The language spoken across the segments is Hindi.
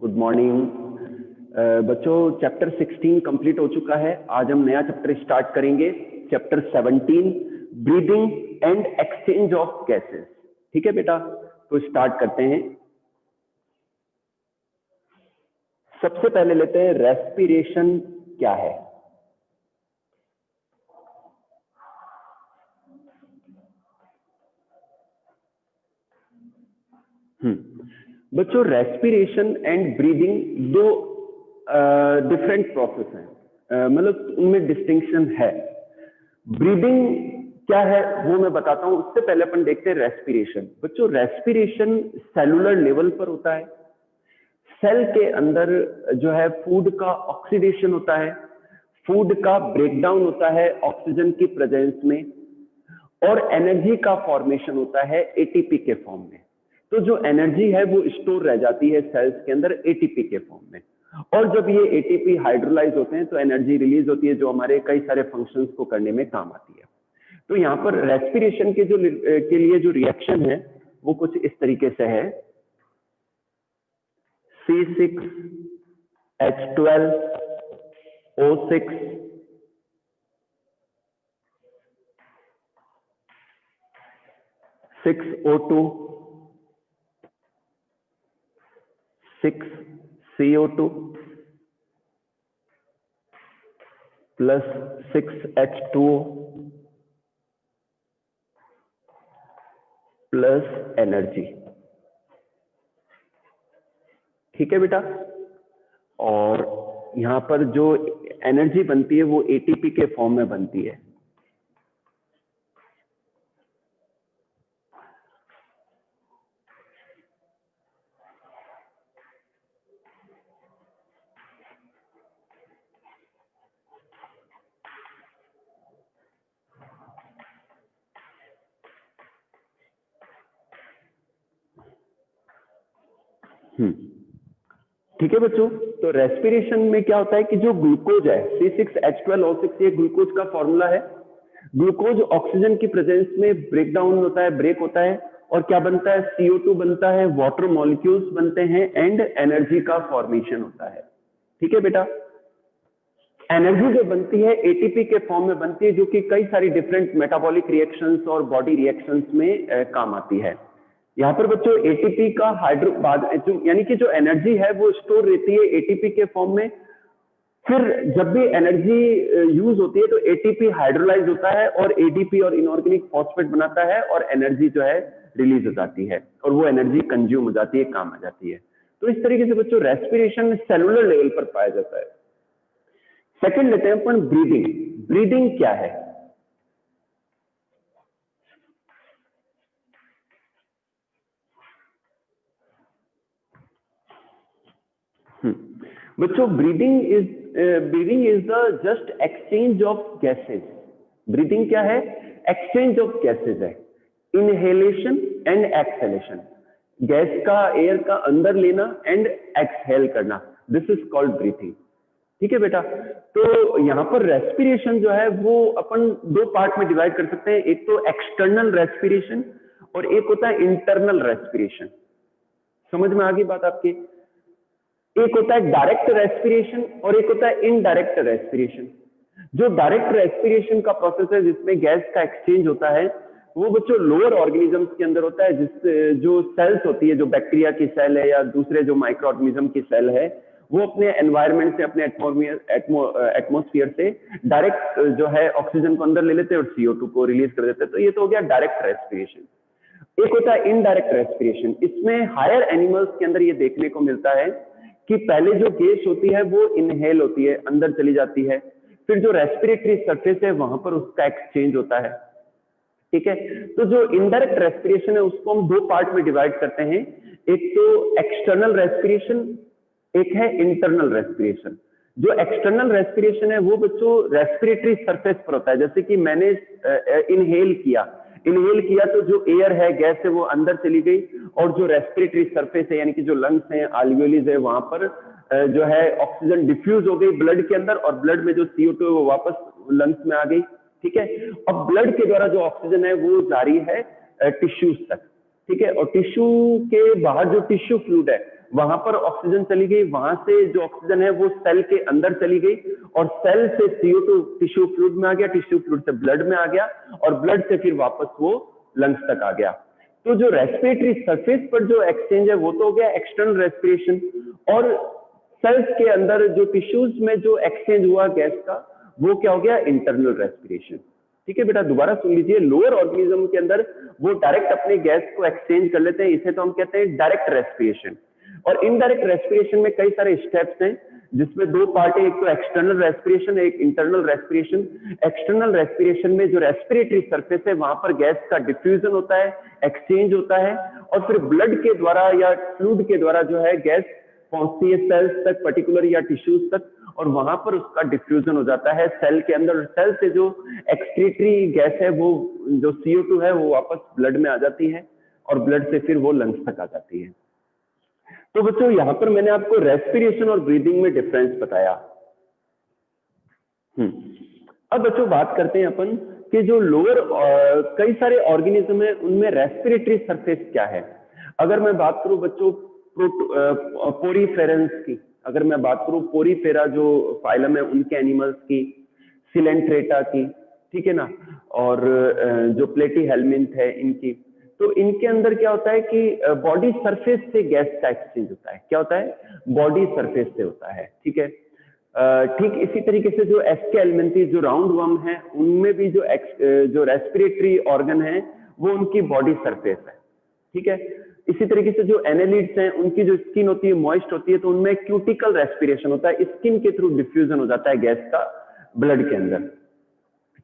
गुड मॉर्निंग बच्चों। चैप्टर 16 कंप्लीट हो चुका है। आज हम नया चैप्टर स्टार्ट करेंगे, chapter 17, breathing and exchange of gases. ठीक है बेटा, तो स्टार्ट करते हैं। सबसे पहले लेते हैं रेस्पिरेशन क्या है। बच्चों, रेस्पिरेशन एंड ब्रीदिंग दो डिफरेंट प्रोसेस हैं, मतलब उनमें डिस्टिंक्शन है। ब्रीदिंग क्या है वो मैं बताता हूं, उससे पहले अपन देखते हैं रेस्पिरेशन। बच्चों, रेस्पिरेशन सेलुलर लेवल पर होता है। सेल के अंदर जो है फूड का ऑक्सीडेशन होता है, फूड का ब्रेकडाउन होता है ऑक्सीजन की प्रेजेंस में, और एनर्जी का फॉर्मेशन होता है एटीपी के फॉर्म में। तो जो एनर्जी है वो स्टोर रह जाती है सेल्स के अंदर एटीपी के फॉर्म में, और जब ये एटीपी हाइड्रोलाइज होते हैं तो एनर्जी रिलीज होती है जो हमारे कई सारे फंक्शंस को करने में काम आती है। तो यहाँ पर रेस्पिरेशन के लिए जो रिएक्शन है वो कुछ इस तरीके से है। C6H12O6 6O2 6CO2 plus 6H2O plus energy. ठीक है बेटा, और यहां पर जो एनर्जी बनती है वो एटीपी के फॉर्म में बनती है। ठीक है बच्चों, तो रेस्पिरेशन में क्या होता है कि जो ग्लूकोज है C6H12O6, ये ग्लूकोज का फॉर्मूला है। ग्लूकोज ऑक्सीजन की प्रेजेंस में ब्रेक डाउन होता है, ब्रेक होता है, और क्या बनता है, CO2 बनता है, वाटर मॉलिक्यूल्स बनते हैं, एंड एनर्जी का फॉर्मेशन होता है। ठीक है बेटा, एनर्जी जो बनती है एटीपी के फॉर्म में बनती है, जो कि कई सारी डिफरेंट मेटाबॉलिक रिएक्शंस और बॉडी रिएक्शंस में काम आती है। यहाँ पर बच्चों एटीपी का यानी कि जो एनर्जी है वो स्टोर रहती है एटीपी के फॉर्म में। फिर जब भी एनर्जी यूज होती है तो एटीपी हाइड्रोलाइज होता है और एडीपी और इनऑर्गेनिक फॉस्फेट बनाता है, और एनर्जी जो है रिलीज हो जाती है, और वो एनर्जी कंज्यूम हो जाती है, काम आ जाती है। तो इस तरीके से बच्चों रेस्पिरेशन सेलुलर लेवल पर पाया जाता है। सेकंड लेते हैं अपन ब्रीदिंग। ब्रीदिंग क्या है? बच्चों, breathing is the just exchange of gases. Breathing क्या है? एक्सचेंज ऑफ गैसेज है। इनहेलेशन एंड एक्सहेलेशन, गैस का, एयर का अंदर लेना एंड एक्सहेल करना, दिस इज कॉल्ड ब्रीथिंग। ठीक है बेटा, तो यहाँ पर रेस्पिरेशन जो है वो अपन दो पार्ट में डिवाइड कर सकते हैं। एक तो एक्सटर्नल रेस्पिरेशन और एक होता है इंटरनल रेस्पिरेशन। समझ में आ गई बात आपकी? एक होता है डायरेक्ट रेस्पिरेशन और एक होता है इनडायरेक्ट रेस्पिरेशन। जो डायरेक्ट रेस्पिरेशन का प्रोसेस है जिसमें गैस का एक्सचेंज होता है, वो बच्चों लोअर ऑर्गेनिजम्स के अंदर होता है, जिस जो सेल्स होती है, जो बैक्टीरिया की सेल है या दूसरे जो माइक्रो ऑर्गेनिज्म की सेल है, वो अपने एनवायरमेंट से, अपने एटमोस्फियर से डायरेक्ट जो है ऑक्सीजन को अंदर ले लेते हैं और CO2 को रिलीज कर देते हैं। तो ये तो हो गया डायरेक्ट रेस्पिरेशन। एक होता है इनडायरेक्ट रेस्पिरेशन। इसमें हायर एनिमल्स के अंदर ये देखने को मिलता है कि पहले जो गैस होती है वो इनहेल होती है, अंदर चली जाती है, फिर जो रेस्पिरेटरी सरफेस है वहां पर उसका एक्सचेंज होता है। ठीक है, तो जो इनडायरेक्ट रेस्पिरेशन है उसको हम दो पार्ट में डिवाइड करते हैं। एक तो एक्सटर्नल रेस्पिरेशन, एक है इंटरनल रेस्पिरेशन। जो एक्सटर्नल रेस्पिरेशन है वो बच्चों रेस्पिरेटरी सरफेस पर होता है। जैसे कि मैंने इनहेल किया तो जो एयर है, गैस है, वो अंदर चली गई, और जो रेस्पिरेटरी सरफेस है यानी कि जो लंग्स हैं, आल्वियोलिस है, वहां पर जो है ऑक्सीजन डिफ्यूज हो गई ब्लड के अंदर, और ब्लड में जो CO2 है वो वापस लंग्स में आ गई। ठीक है, अब ब्लड के द्वारा जो ऑक्सीजन है वो जारी है टिश्यूज तक। ठीक है, और टिश्यू के बाहर जो टिश्यू फ्लूइड है वहां पर ऑक्सीजन चली गई, वहां से जो ऑक्सीजन है वो सेल के अंदर चली गई और सेल से CO2 टिश्यू फ्लूइड में आ गया, टिश्यू फ्लूइड से ब्लड में आ गया और ब्लड से फिर वापस वो लंग्स तक आ गया। तो जो रेस्पिरेटरी सरफेस पर जो एक्सचेंज है वो तो हो गया एक्सटर्नल रेस्पिरेशन, और सेल्स के अंदर जो टिश्यूज में जो एक्सचेंज हुआ गैस का वो क्या हो गया, इंटरनल रेस्पिरेशन। ठीक है बेटा, दोबारा सुन लीजिए, लोअर ऑर्गेनिज्म के अंदर वो डायरेक्ट अपने गैस को एक्सचेंज कर लेते हैं, इसे तो हम कहते हैं डायरेक्ट रेस्पिरेशन। और इनडायरेक्ट रेस्पिरेशन में कई सारे स्टेप्स हैं जिसमें दो पार्ट है, एक तो एक्सटर्नल रेस्पिरेशन, एक इंटरनल रेस्पिरेशन। एक्सटर्नल रेस्पिरेशन में जो रेस्पिरेटरी सरफेस है वहां पर गैस का डिफ्यूजन होता है, एक्सचेंज होता है, और फिर ब्लड के द्वारा या फ्लूइड के द्वारा जो है गैस पहुंचती है सेल्स तक पर्टिकुलर या टिश्यूज तक, और वहां पर उसका डिफ्यूजन हो जाता है सेल के अंदर। सेल से जो एक्सक्रीटरी गैस है वो जो CO2 है वो वापस ब्लड में आ जाती है और ब्लड से फिर वो लंग्स तक आ जाती है। तो बच्चों यहां पर मैंने आपको रेस्पिरेशन और ब्रीदिंग में डिफरेंस बताया। अब बच्चों बात करते हैं अपन कि जो लोअर कई सारे ऑर्गेनिज्म है उनमें रेस्पिरेटरी सरफेस क्या है। अगर मैं बात करूं बच्चों पोरीफेरेंस की, अगर मैं बात करूं पोरीफेरा जो फाइलम है उनके एनिमल्स की, सिलेंट्रेटा की, ठीक है ना, और जो प्लेटी हेलमिंथ है इनकी, तो इनके अंदर क्या होता है कि बॉडी सरफेस से गैस का एक्सचेंज होता है। क्या होता है, बॉडी सरफेस से होता है। ठीक है, ठीक इसी तरीके से जो एस्के एलिमेंथी जो राउंड वर्म है उनमें भी जो रेस्पिरेटरी ऑर्गन है वो उनकी बॉडी सरफेस है। ठीक है, इसी तरीके से जो एनेलिड्स हैं उनकी जो स्किन होती है मॉइस्ट होती है, तो उनमें क्यूटिकल रेस्पिरेशन होता है, स्किन के थ्रू डिफ्यूजन हो जाता है गैस का ब्लड के अंदर।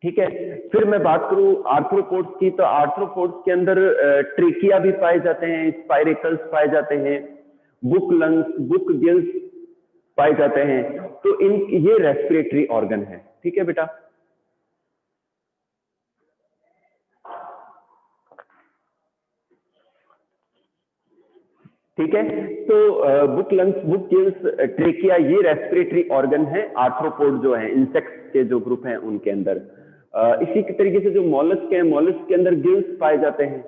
ठीक है, फिर मैं बात करूं आर्थ्रोपोड्स की, तो आर्थ्रोपोड्स के अंदर ट्रेकिया भी पाए जाते हैं, स्पाइरेकल्स पाए जाते हैं, बुक लंग्स, बुक गिल्स पाए जाते हैं। तो इन ये रेस्पिरेटरी ऑर्गन है। ठीक है बेटा, ठीक है, तो book lungs, book gills, trachea ये रेस्पिरेटरी ऑर्गन है आर्थ्रोपोड जो है, इंसेक्ट्स के जो ग्रुप हैं उनके अंदर। इसी के तरीके से जो मॉलस्क है, मॉलस्क के अंदर गिल्स पाए जाते हैं।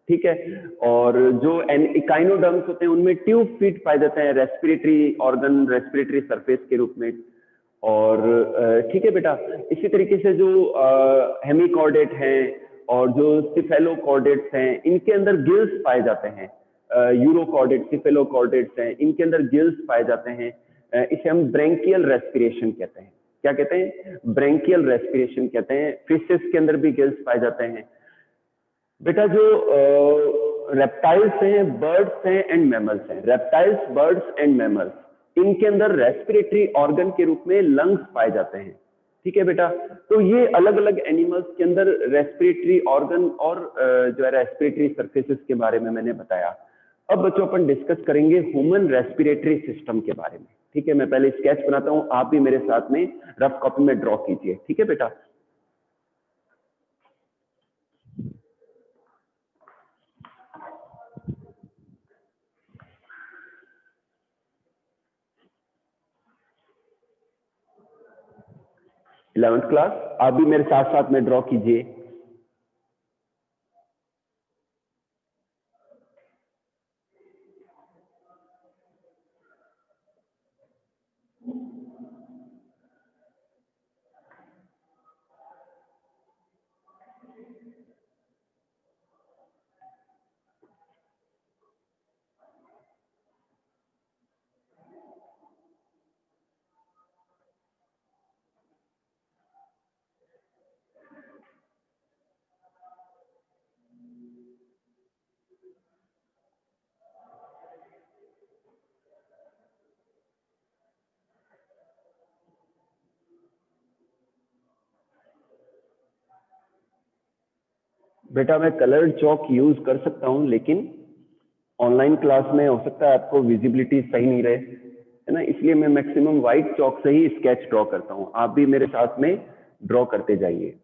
ठीक है, और जो इकाइनोडर्म्स होते हैं उनमें ट्यूब फीट पाए जाते हैं रेस्पिरेटरी ऑर्गन, रेस्पिरेटरी सरफेस के रूप में। और ठीक है बेटा, इसी तरीके से जो हेमिकॉर्डेट हैं और जो सिफेलोकॉर्डेट्स हैं इनके अंदर गिल्स पाए जाते हैं। यूरोकॉर्डेट, सिफेलोकॉर्डेट्स हैं इनके अंदर गिल्स पाए जाते हैं। इसे हम ब्रेंकियल रेस्पिरेशन कहते हैं। क्या कहते हैं, ब्रेंकियल रेस्पिरेशन कहते हैं। फिशेस के अंदर भी गिल्स पाए जाते हैं। बेटा जो रेप्टाइल्स हैं, बर्ड्स हैं एंड मैमल्स हैं, रेप्टाइल्स, बर्ड्स एंड मैमल्स, इनके अंदर रेस्पिरेटरी ऑर्गन के रूप में लंग्स पाए जाते हैं। ठीक है बेटा, तो ये अलग अलग एनिमल्स के अंदर रेस्पिरेटरी ऑर्गन और जो है रेस्पिरेटरी सरफेसेस के बारे में मैंने बताया। अब बच्चों अपन डिस्कस करेंगे ह्यूमन रेस्पिरेटरी सिस्टम के बारे में। ठीक है, मैं पहले स्केच बनाता हूं, आप भी मेरे साथ में रफ कॉपी में ड्रॉ कीजिए। ठीक है बेटा, 11th क्लास, आप भी मेरे साथ साथ में ड्रॉ कीजिए। बेटा मैं कलर्ड चौक यूज कर सकता हूं, लेकिन ऑनलाइन क्लास में हो सकता है आपको विजिबिलिटी सही नहीं रहे, है ना, इसलिए मैं मैक्सिमम व्हाइट चौक से ही स्केच ड्रॉ करता हूं। आप भी मेरे साथ में ड्रॉ करते जाइए।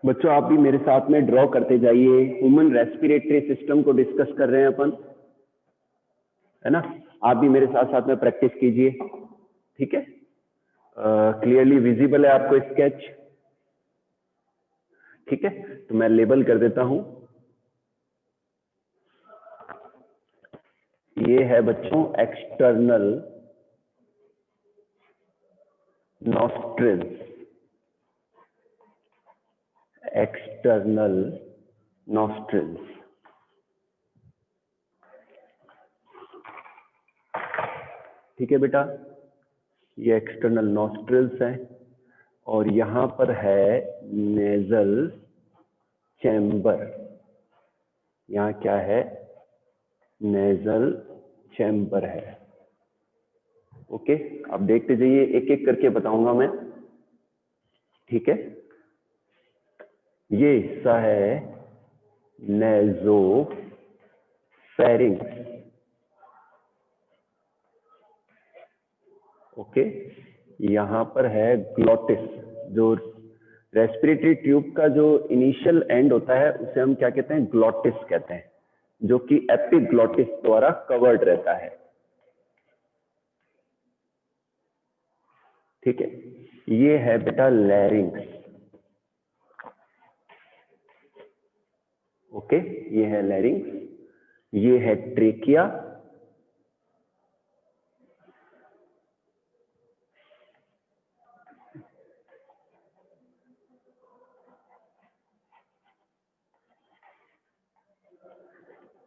बच्चों आप भी मेरे साथ में ड्रॉ करते जाइए। ह्यूमन रेस्पिरेटरी सिस्टम को डिस्कस कर रहे हैं अपन, है ना। आप भी मेरे साथ साथ में प्रैक्टिस कीजिए, ठीक है। क्लियरली विजिबल है आपको स्केच, ठीक है। तो मैं लेबल कर देता हूं। ये है बच्चों एक्सटर्नल नॉस्ट्रिल्स, एक्सटर्नल नॉस्ट्रिल्स, ठीक है बेटा। ये एक्सटर्नल नॉस्ट्रिल्स है और यहां पर है नेजल चैम्बर। यहां क्या है? नेजल चैम्बर है। ओके, आप देखते जाइए, एक एक करके बताऊंगा मैं, ठीक है। ये हिस्सा है नेजो फेरिंग्स, ओके। यहां पर है ग्लॉटिस, जो रेस्पिरेटरी ट्यूब का जो इनिशियल एंड होता है उसे हम क्या कहते हैं? ग्लॉटिस कहते हैं, जो कि एपिग्लॉटिस द्वारा कवर्ड रहता है, ठीक है। ये है बेटा लैरिंक्स, ओके। ये है लैरिंक्स, ये है ट्रेकिया,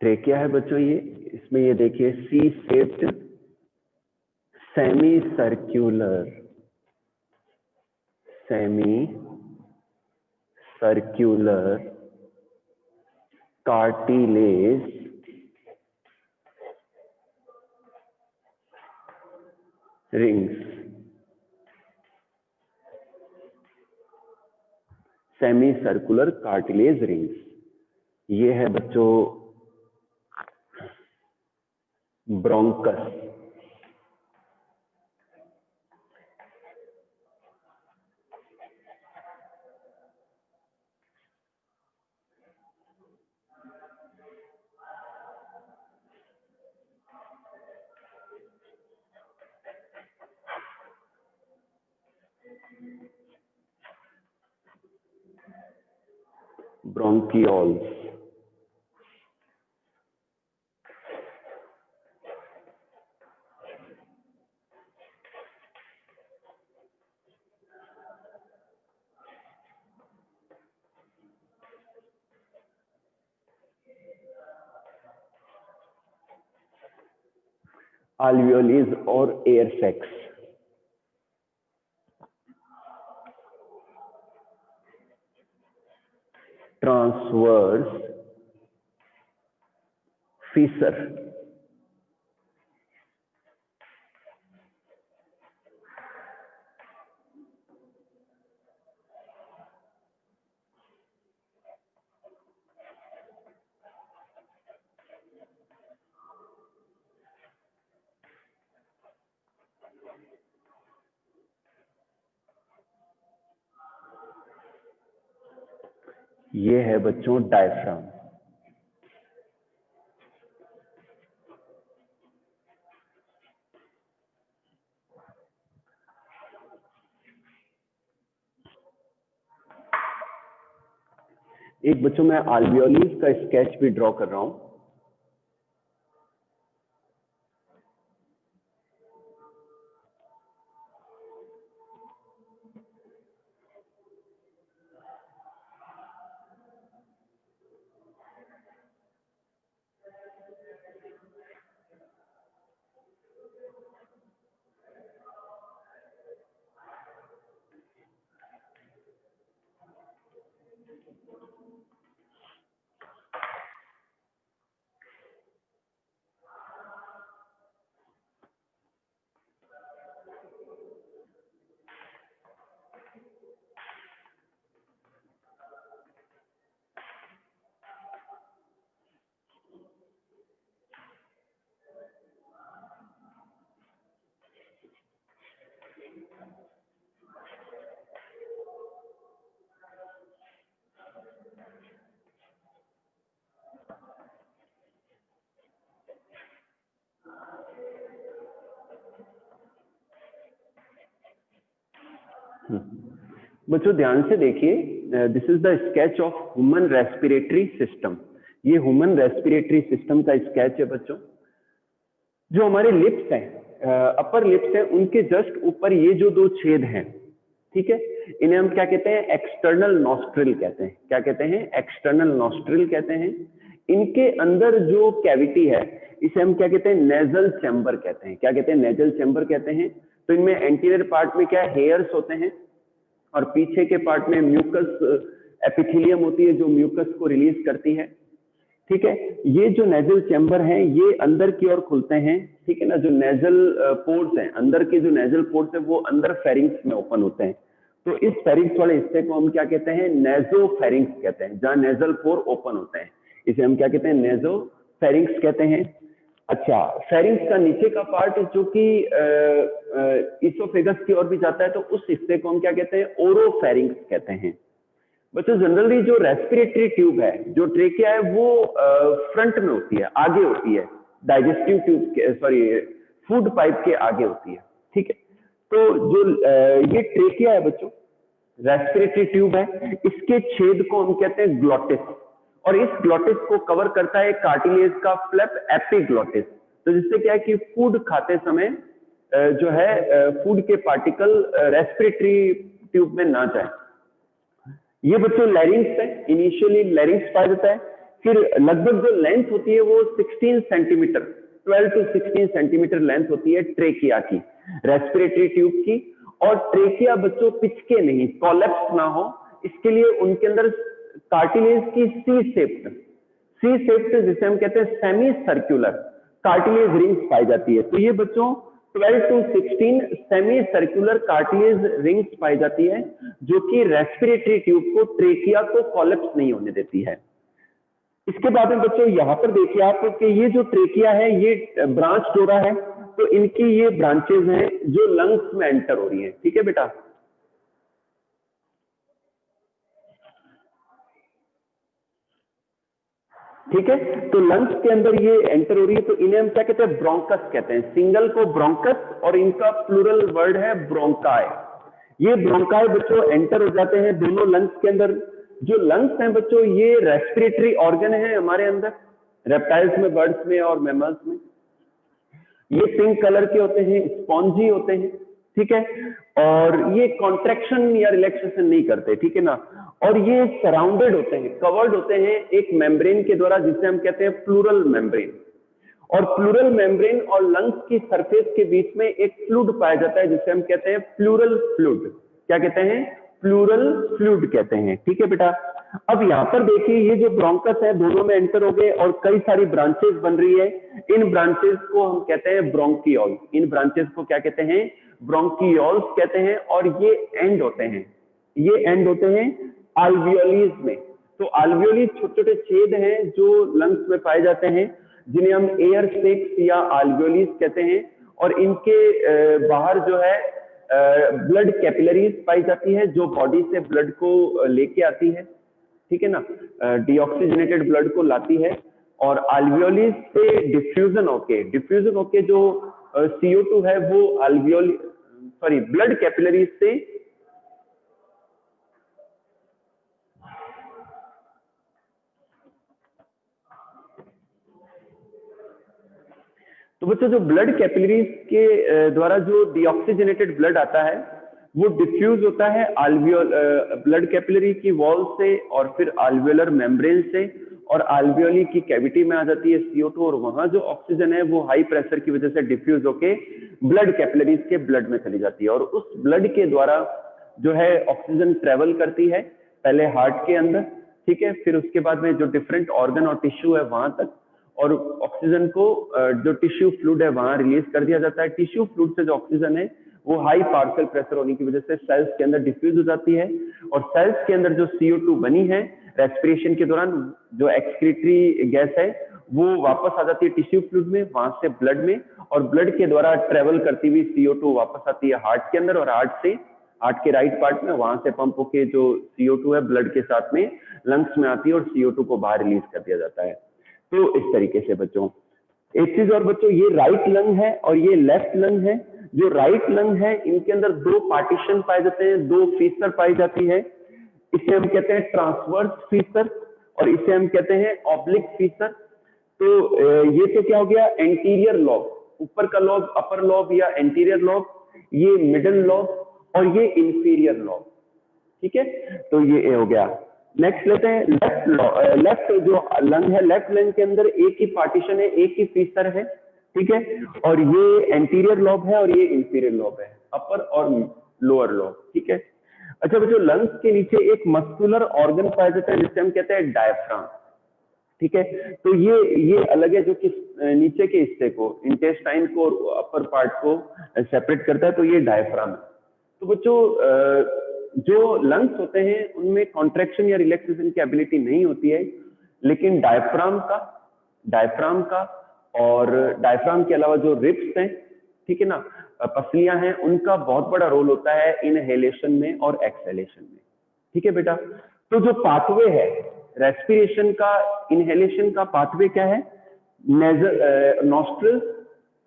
ट्रेकिया है बच्चों ये। इसमें ये देखिए C shaped semi circular, semi circular cartilage rings, semi circular cartilage rings. ये है बच्चों ब्रोंकस, bronchioles. Alveoles और air sacs. Transverse fissure. ये है बच्चों डायफ्राम. एक बच्चों मैं alveoles का स्केच भी ड्रॉ कर रहा हूं. बच्चों ध्यान से देखिए, this is the sketch of human respiratory system. ये ह्यूमन रेस्पिरेटरी सिस्टम का स्केच है बच्चों. जो हमारे लिप्स हैं, अपर लिप्स हैं, उनके जस्ट ऊपर ये जो दो छेद हैं, ठीक है, इन्हें हम क्या कहते हैं? एक्सटर्नल नॉस्ट्रिल कहते हैं. क्या कहते हैं? एक्सटर्नल नॉस्ट्रिल कहते हैं. इनके अंदर जो कैविटी है इसे हम क्या कहते हैं? नेजल चैम्बर कहते हैं. क्या कहते हैं? नेजल चैम्बर कहते हैं. तो इनमें एंटीरियर पार्ट में क्या हेयर्स होते हैं और पीछे के पार्ट में म्यूकस एपिथेलियम होती है जो म्यूकस को रिलीज करती है. ठीक है, ये जो नेजल चैम्बर हैं ये अंदर की ओर खुलते हैं. ठीक है ना, जो नेजल पोर्स हैं, अंदर के जो नेजल पोर्स है वो अंदर फेरिंग्स में ओपन होते हैं. तो इस फेरिंग्स वाले हिस्से को हम क्या कहते हैं? नेजोफेरिंग्स कहते हैं. जहां नेजल पोर ओपन होते हैं इसे हम क्या कहते हैं? नेजोफेरिंग्स कहते हैं. अच्छा, फेरिंग्स का नीचे का पार्ट जो कि इसोफेगस की ओर भी जाता है तो उस हिस्से को हम क्या कहते हैं? ओरोफेरिंग्स कहते हैं. बच्चों जनरली जो रेस्पिरेटरी ट्यूब है, जो ट्रेकिया है, वो फ्रंट में होती है, आगे होती है. डाइजेस्टिव ट्यूब के, सॉरी, फूड पाइप के आगे होती है. ठीक है, तो जो ये ट्रेकिया है बच्चों, रेस्पिरेटरी ट्यूब है, इसके छेद को हम कहते हैं ग्लॉटिस. और इस ग्लॉटिस को कवर करता है कार्टिलेज का फ्लैप एपिग्लॉटिस. तो जिससे क्या है कि फूड खाते समय जो है फूड के पार्टिकल रेस्पिरेटरी ट्यूब में ना जाए. ये बच्चों लैरिंग्स है. इनिशियली लैरिंग्स पाया जाता है. फिर लगभग जो लेंथ होती है वो 16 सेंटीमीटर, 12 to 16 सेंटीमीटर लेंथ होती है ट्रेकिया की, रेस्पिरेटरी ट्यूब की. और ट्रेकिया बच्चों पिचके नहीं, कोलैप्स ना हो, इसके लिए उनके अंदर कार्टिलेज की सी शेप्ड जिसे हम कहते हैं सेमी सर्कुलर कार्टिलेज रिंग्स पाई जाती है. तो ये बच्चों 12 to 16 semi circular cartilage rings पाई जाती है जो कि रेस्पिरेटरी ट्यूब को, ट्रेकिया को कोलैप्स नहीं होने देती है. इसके बाद में बच्चों यहां पर देखिए आप कि ये जो ट्रेकिया है ये ब्रांच डोरा है. तो इनकी ये ब्रांचेज हैं जो लंग्स में एंटर हो रही हैं. ठीक है बेटा, ठीक है. तो लंग्स के अंदर ये एंटर हो रही है तो इन्हें हम क्या कहते हैं? ब्रोंकस कहते हैं. सिंगल को ब्रोंकस और इनका प्लूरल वर्ड है ब्रोंकाई. ये ब्रोंकाई बच्चों एंटर हो जाते हैं दोनों लंग्स के अंदर। जो लंग्स हैं बच्चों ये रेस्पिरेटरी ऑर्गन है हमारे अंदर, रेप्टाइल्स में, बर्ड्स में और मैमल्स में। ये पिंक कलर के होते हैं, स्पॉन्जी होते हैं, ठीक है, और ये कॉन्ट्रैक्शन या रिलैक्सेशन नहीं करते, ठीक है ना। और ये सराउंडेड होते हैं, कवर्ड होते हैं एक मेम्ब्रेन के द्वारा जिसे हम कहते हैं प्लूरल मेम्ब्रेन। और प्लूरल मेम्ब्रेन और लंग्स की सरफेस के बीच में एक फ्लूइड पाया जाता है जिसे हम कहते हैं प्लूरल फ्लूइड। क्या कहते हैं? प्लूरल फ्लूइड कहते हैं, ठीक है बेटा। अब यहाँ पर देखिए ये जो ब्रोंकस है दोनों में एंटर हो गए और कई सारी ब्रांचेस बन रही है। इन ब्रांचेस को हम कहते हैं ब्रोंकियोल। इन ब्रांचेस को क्या कहते हैं? ब्रोंकियोल्स कहते हैं। और ये एंड होते हैं, ये एंड होते हैं आल्वियोलीज में। तो आल्वियोली छोटे छोटे छेद हैं जो लंग्स में पाए जाते हैं जिन्हें हम एयर सेक्स या आल्वियोलीज कहते हैं। और इनके बाहर जो है ब्लड कैपिलरीज पाई जाती है जो बॉडी से ब्लड को लेके आती है, ठीक है ना, डीऑक्सीजनेटेड ब्लड को लाती है। और आल्वियोलीज से डिफ्यूजन होके जो CO2 है वो ब्लड कैपिलरीज से तो बच्चों जो ब्लड कैपिलरीज के द्वारा जो डीऑक्सीजनेटेड ब्लड आता है वो डिफ्यूज होता है ब्लड कैपिलरी की वॉल से और फिर आल्वियोलर मेम्ब्रेन से, और आल्वियोली की कैविटी में आ जाती है CO2 और वहां जो ऑक्सीजन है वो हाई प्रेशर की वजह से डिफ्यूज होके ब्लड कैपिलरीज के ब्लड में चली जाती है। और उस ब्लड के द्वारा जो है ऑक्सीजन ट्रेवल करती है पहले हार्ट के अंदर, ठीक है, फिर उसके बाद में जो डिफरेंट ऑर्गन और टिश्यू है वहां तक, और ऑक्सीजन को जो टिश्यू फ्लूइड है वहां रिलीज कर दिया जाता है। टिश्यू फ्लूइड से जो ऑक्सीजन है वो हाई पार्शियल प्रेशर होने की वजह से सेल्स के अंदर डिफ्यूज हो जाती है। और सेल्स के अंदर जो CO2 बनी है रेस्पिरेशन के दौरान, जो एक्सक्रीटरी गैस है, वो वापस आ जाती है टिश्यू फ्लूइड में, वहां से ब्लड में, और ब्लड के द्वारा ट्रेवल करती हुई CO2 वापस आती है हार्ट के अंदर, और हार्ट के राइट पार्ट में वहां से पंप होके जो CO2 है ब्लड के साथ में लंग्स में आती है और CO2 को बाहर रिलीज कर दिया जाता है। तो इस तरीके से बच्चों, एक चीज और बच्चों, ये राइट लंग है और ये लेफ्ट लंग है। जो राइट लंग है इनके अंदर दो पार्टीशन पाए जाते हैं, दो फीसर पाई जाती है। इसे हम कहते हैं ट्रांसवर्स फीसर और इसे हम कहते हैं ऑब्लिक फीसर। तो ये तो क्या हो गया? एंटीरियर लॉब, ऊपर का लॉब अपर लॉब या एंटीरियर लॉब, ये मिडल लॉब और ये इंफीरियर लॉब, ठीक है। तो ये हो गया। नेक्स्ट लेते हैं लेफ्ट जो लंग है, लेफ्ट लंग के अंदर एक ही पार्टीशन है, एक ही फीसर है, ठीक है, और ये एंटीरियर लॉब है और ये इंफीरियर लॉब है, अपर और लोअर लॉब, ठीक है। अच्छा बच्चों, लंग्स के नीचे एक मस्कुलर ऑर्गन पाया जाता है जिसे हम कहते हैं डायफ्राम, ठीक है। तो ये अलग है जो कि नीचे के हिस्से को, इंटेस्टाइन को और अपर पार्ट को सेपरेट करता है, तो ये डायफ्राम है। तो बच्चों जो लंग्स होते हैं उनमें कॉन्ट्रैक्शन या रिलैक्सेशन की एबिलिटी नहीं होती है, लेकिन डायफ्राम का और डायफ्राम के अलावा जो रिब्स हैं, ठीक है ना, पसलियां हैं, उनका बहुत बड़ा रोल होता है इनहेलेशन में और एक्सहेलेशन में, ठीक है बेटा। तो जो पाथवे है रेस्पिरेशन का, इनहेलेशन का पाथवे क्या है? Nostril,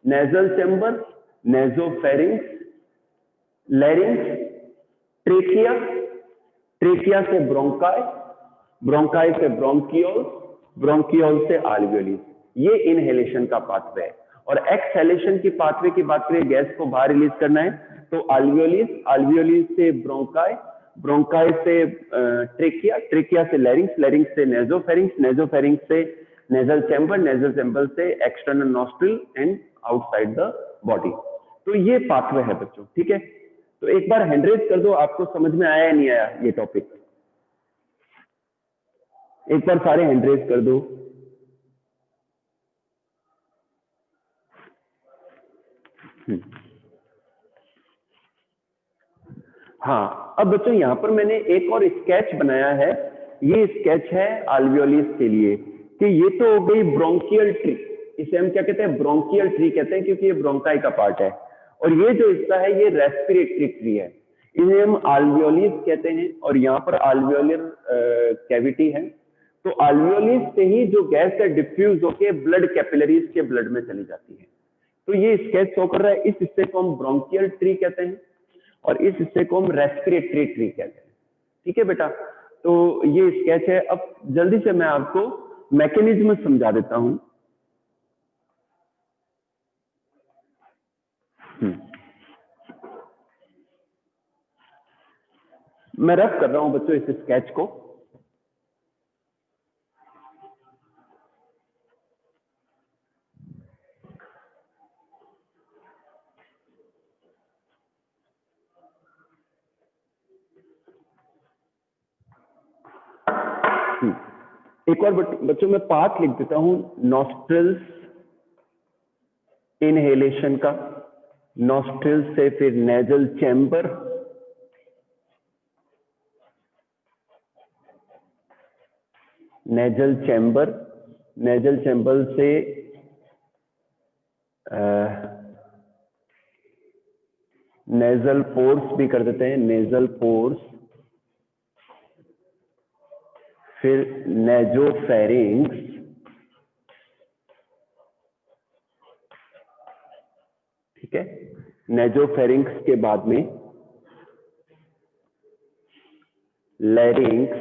nasal chamber, nasopharynx, larynx, trachea, trachea से ब्रोंकाई, ब्रोंकाई से ब्रोंकियोल, ब्रोंकियोल से आल्वियोली। ये इनहेलेशन का पाथवे है। और एक्सहेलेशन की पाथवे की बात करें, गैस को बाहर रिलीज करना है, तो आल्वियोलिस, आल्वियोलिस से ब्रोंकाई, ब्रोंकाई से ट्रेकिया, ट्रेकिया से लैरिंक्स, लैरिंक्स से नेजोफेरिंक्स, नेजोफेरिंक्स से नेजल चैम्बर, नेजल चैम्बर से external nostril and outside the body. तो ये पाथवे है बच्चों, ठीक है। तो एक बार हैंड रेज कर दो, आपको समझ में आया या नहीं आया ये टॉपिक? एक बार सारे हैंड रेज कर दो। हाँ, अब बच्चों यहाँ पर मैंने एक और स्केच बनाया है। ये स्केच है आल्वियोलिस के लिए कि ये तो हो गई ब्रोंकियल ट्री, इसे हम क्या कहते हैं? ब्रोंकियल ट्री कहते हैं, क्योंकि ये ब्रोंकाई का पार्ट है। और ये जो हिस्सा है ये रेस्पिरेटरी ट्री है, इन्हें हम आल्वियोलिस कहते हैं। और यहाँ पर आल्वियोलर कैविटी है। तो आल्वियोलिस से ही जो गैस है डिफ्यूज होके ब्लड कैपिलरीज के ब्लड में चली जाती है। तो ये स्केच शो कर रहा है, इस हिस्से को हम ब्रोंकियल ट्री कहते हैं। और इस हिस्से को हम रेस्पिरेटरी ट्री कहते हैं। ठीक है बेटा, तो ये स्केच है। अब जल्दी से मैं आपको मैकेनिज्म समझा देता हूं। मैं रफ कर रहा हूं बच्चों इस स्केच को। एक और बच्चों मैं पाथ लिख देता हूं नॉस्ट्रिल्स इनहेलेशन का, नॉस्ट्रिल्स से फिर nasal chamber, nasal chamber, nasal chamber से नेजल पोर्स भी कर देते हैं, नेजल पोर्स, फिर नेजोफेरिंग्स, ठीक है। नेजोफेरिंग्स के बाद में लैरिंग्स,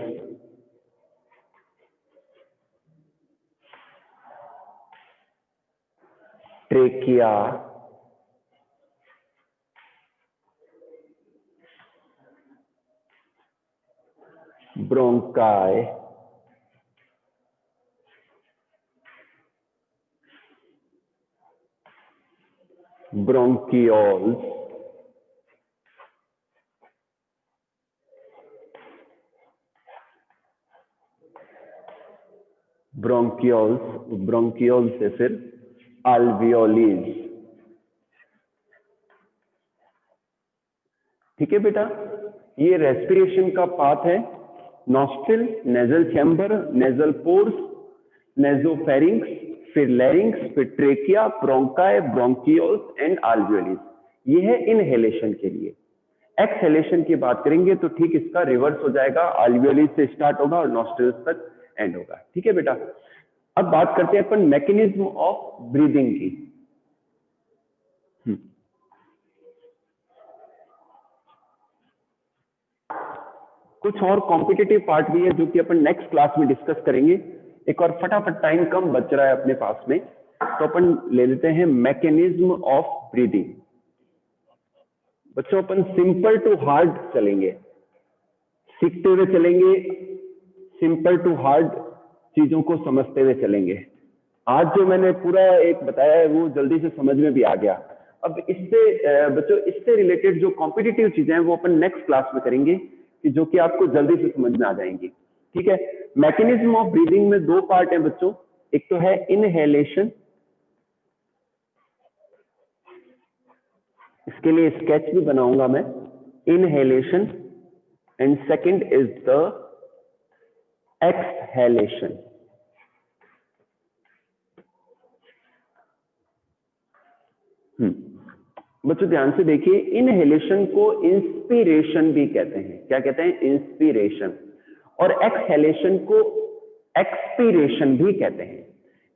trachea, bronchi, bronchioles, bronchioles, bronchiole से फिर अल्वियोलीज। ठीक है बेटा, ये रेस्पिरेशन का पाथ है। Nostril, nasal chamber, nasal pores, nasopharynx, फिर लैरिंग्स, फिर ट्रेकिया, ब्रोंकाई, ब्रोंकियोल्स एंड अल्वियोलीज। ये है इनहेलेशन के लिए। एक्सहेलेशन की बात करेंगे तो ठीक इसका रिवर्स हो जाएगा, अल्वियोलीज से स्टार्ट होगा और नॉस्ट्रिल्स तक एंड होगा। ठीक है बेटा, अब बात करते हैं अपन मैकेनिज्म ऑफ ब्रीदिंग की। कुछ और कॉम्पिटिटिव पार्ट भी है जो कि अपन नेक्स्ट क्लास में डिस्कस करेंगे। एक और फटाफट, टाइम कम बच रहा है अपने पास में, तो अपन ले लेते हैं मैकेनिज्म ऑफ ब्रीदिंग। बच्चों अपन सिंपल टू हार्ड चलेंगे, सीखते हुए चलेंगे, सिंपल टू हार्ड चीजों को समझते हुए चलेंगे। आज जो मैंने पूरा एक बताया है वो जल्दी से समझ में भी आ गया। अब इससे बच्चों इससे रिलेटेड जो कॉम्पिटिटिव चीजें हैं वो अपन नेक्स्ट क्लास में करेंगे, कि जो कि आपको जल्दी से समझ में आ जाएंगी। ठीक है, मैकेनिज्म ऑफ ब्रीदिंग में दो पार्ट हैं बच्चों, एक तो है इनहेलेशन, इसके लिए स्केच भी बनाऊंगा मैं, inhalation, and second is the exhalation. बच्चों ध्यान से देखिए, इनहेलेशन को इंस्पिरेशन भी कहते हैं। क्या कहते हैं? इंस्पिरेशन। और एक्सहेलेशन को एक्सपीरेशन भी कहते हैं।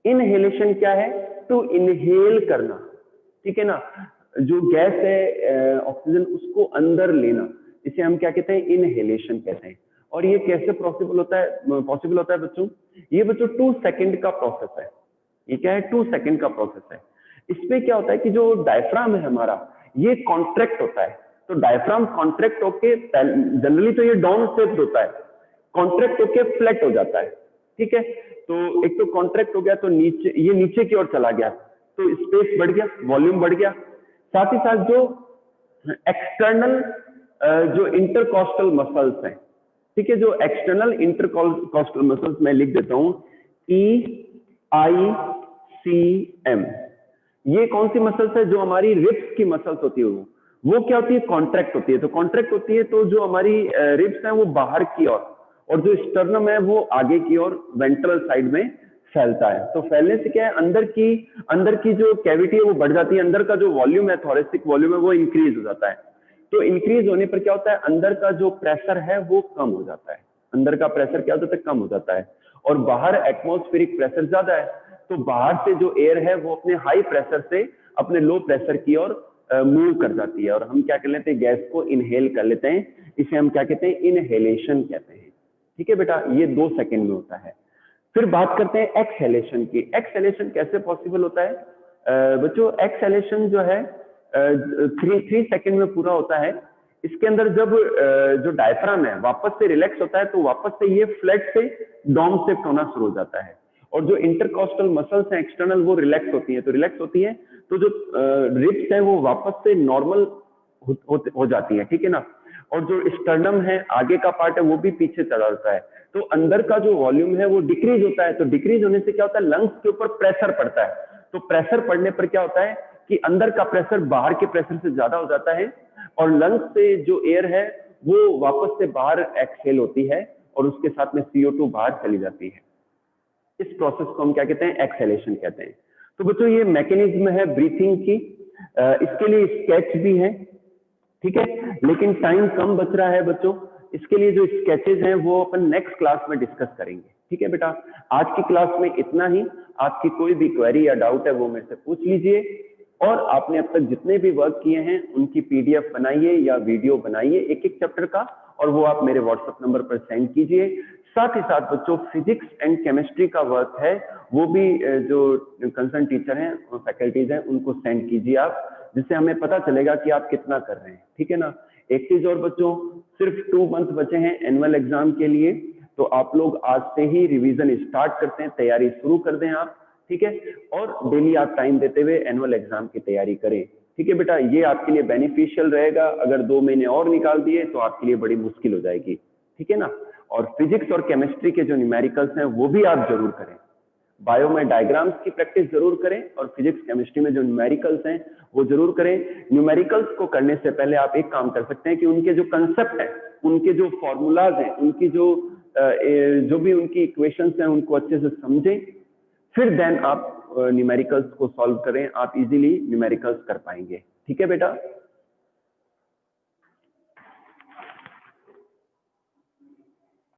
इनहेलेशन क्या है? टू इनहेल करना, ठीक है ना, जो गैस है ऑक्सीजन उसको अंदर लेना, इसे हम क्या कहते हैं? इनहेलेशन कहते हैं। और ये कैसे पॉसिबल होता है बच्चों? ये बच्चों 2 सेकंड का प्रोसेस है। ये क्या है? 2 सेकंड का प्रोसेस है। इसमें क्या होता है कि जो डायफ्राम है हमारा, ये कॉन्ट्रैक्ट होता है। तो डायफ्राम कॉन्ट्रैक्ट होके, जनरली तो ये डाउन शेप्ड होता है, कॉन्ट्रैक्ट होके फ्लैट हो जाता है। ठीक है, तो एक तो कॉन्ट्रैक्ट हो गया तो नीचे, ये नीचे की ओर चला गया, तो स्पेस बढ़ गया, वॉल्यूम बढ़ गया। साथ ही साथ जो एक्सटर्नल जो इंटरकॉस्टल मसल्स हैं, ठीक है, जो एक्सटर्नल इंटरकॉस्टल मसल्स मैं लिख देता हूं EICM। ये कौन सी मसल्स है? जो हमारी रिब्स की मसल्स होती है वो क्या होती है? कॉन्ट्रैक्ट होती है। तो कॉन्ट्रैक्ट होती है तो जो हमारी रिब्स हैं वो बाहर की ओर, और जो स्टर्नम है वो आगे की ओर वेंट्रल साइड में फैलता है। तो फैलने से क्या है? अंदर की जो कैविटी है वो बढ़ जाती है, अंदर का जो वॉल्यूम है, थोरेसिक वॉल्यूम है, वो इंक्रीज हो जाता है। तो इंक्रीज होने पर क्या होता है? अंदर का जो प्रेशर है वो कम हो जाता है। अंदर का प्रेशर क्या होता है? कम हो जाता है। और बाहर एटमॉस्फेरिक प्रेशर ज्यादा है, तो बाहर से जो एयर है वो अपने हाई प्रेशर से अपने लो प्रेशर की ओर मूव कर जाती है और हम क्या कर लेते हैं, गैस को इनहेल कर लेते हैं। इसे हम क्या कहते हैं, इनहेलेशन कहते हैं। ठीक है बेटा, ये 2 सेकंड में होता है। फिर बात करते हैं एक्सहेलेशन की। एक्सहेलेशन कैसे पॉसिबल होता है? बच्चों एक्सहेलेशन जो है 3 सेकंड में पूरा होता है। इसके अंदर जब जो डायफ्राम है वापस से रिलैक्स होता है तो वापस से ये फ्लैट से डॉम शिफ्ट होना शुरू हो जाता है और जो इंटरकॉस्टल मसल्स हैं एक्सटर्नल वो रिलैक्स होती है। तो रिलैक्स होती है तो जो रिब्स है वो वापस से नॉर्मल हो जाती है। ठीक है ना। और जो स्टर्नम है आगे का पार्ट है वो भी पीछे चला जाता है। तो अंदर का जो वॉल्यूम है वो डिक्रीज होता है। तो डिक्रीज होने से क्या होता है, लंग्स के ऊपर प्रेशर पड़ता है। तो प्रेशर पड़ने पर क्या होता है कि अंदर का प्रेशर बाहर के प्रेशर से ज्यादा हो जाता है और लंग्स से जो एयर है वो वापस से बाहर एक्सहेल होती है और उसके साथ में CO2 बाहर चली जाती है। इस प्रोसेस को हम क्या कहते हैं, एक्सहेलेशन कहते हैं। तो बच्चों ये मैकेनिज्म है ब्रीथिंग की। इसके लिए स्केच भी है। ठीक है, लेकिन टाइम कम बच रहा है बच्चों, इसके लिए जो स्केचेस हैं वो अपन नेक्स्ट क्लास में डिस्कस करेंगे। ठीक है बेटा, आज की क्लास में इतना ही। आपकी कोई भी क्वेरी या डाउट है वो मेरे से पूछ लीजिए और आपने अब तक जितने भी वर्क किए हैं उनकी PDF बनाइए या वीडियो बनाइए एक एक चैप्टर का और वो आप मेरे व्हाट्सएप नंबर पर सेंड कीजिए। साथ ही साथ बच्चों फिजिक्स एंड केमिस्ट्री का वर्क है वो भी जो कंसर्न टीचर हैं फैकल्टीज हैं उनको सेंड कीजिए आप, जिससे हमें पता चलेगा कि आप कितना कर रहे हैं। ठीक है ना। एक चीज और बच्चों, सिर्फ 2 मंथ बचे हैं एनुअल एग्जाम के लिए, तो आप लोग आज से ही रिवीजन स्टार्ट करते हैं, तैयारी शुरू कर दें आप। ठीक है, और डेली आप टाइम देते हुए एनुअल एग्जाम की तैयारी करें। ठीक है बेटा, ये आपके लिए बेनिफिशियल रहेगा। अगर 2 महीने और निकाल दिए तो आपके लिए बड़ी मुश्किल हो जाएगी। ठीक है ना। और फिजिक्स और केमिस्ट्री के जो न्यूमेरिकल्स हैं वो भी आप जरूर करें। बायो में डायग्राम्स की प्रैक्टिस जरूर करें और फिजिक्स केमिस्ट्री में जो न्यूमेरिकल्स हैं वो जरूर करें। न्यूमेरिकल्स को करने से पहले आप एक काम कर सकते हैं कि उनके जो कंसेप्ट हैं, उनके जो फॉर्मूलाज हैं, उनकी जो भी उनकी इक्वेशंस हैं उनको अच्छे से समझें, फिर देन आप न्यूमेरिकल्स को सॉल्व करें। आप इजीली न्यूमेरिकल्स कर पाएंगे। ठीक है बेटा।